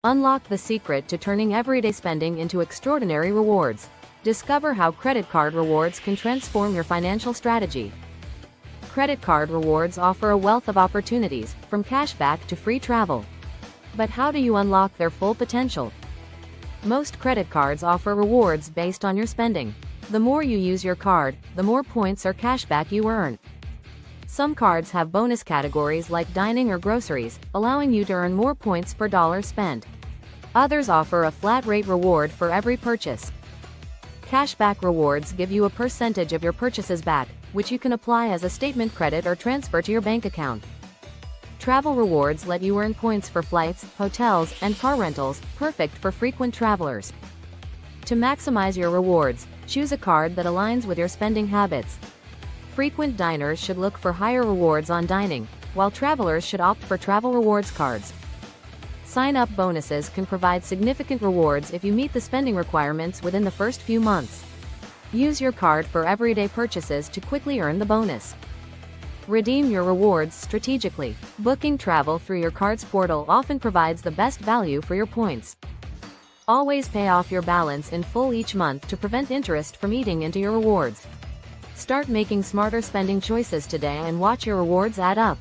Unlock the secret to turning everyday spending into extraordinary rewards. Discover how credit card rewards can transform your financial strategy. Credit card rewards offer a wealth of opportunities, from cashback to free travel. But how do you unlock their full potential? Most credit cards offer rewards based on your spending. The more you use your card, the more points or cashback you earn. Some cards have bonus categories like dining or groceries, allowing you to earn more points per dollar spent. Others offer a flat rate reward for every purchase. Cashback rewards give you a percentage of your purchases back, which you can apply as a statement credit or transfer to your bank account. Travel rewards let you earn points for flights, hotels, and car rentals, perfect for frequent travelers. To maximize your rewards, choose a card that aligns with your spending habits. Frequent diners should look for higher rewards on dining, while travelers should opt for travel rewards cards. Sign-up bonuses can provide significant rewards if you meet the spending requirements within the first few months. Use your card for everyday purchases to quickly earn the bonus. Redeem your rewards strategically. Booking travel through your card's portal often provides the best value for your points. Always pay off your balance in full each month to prevent interest from eating into your rewards. Start making smarter spending choices today and watch your rewards add up.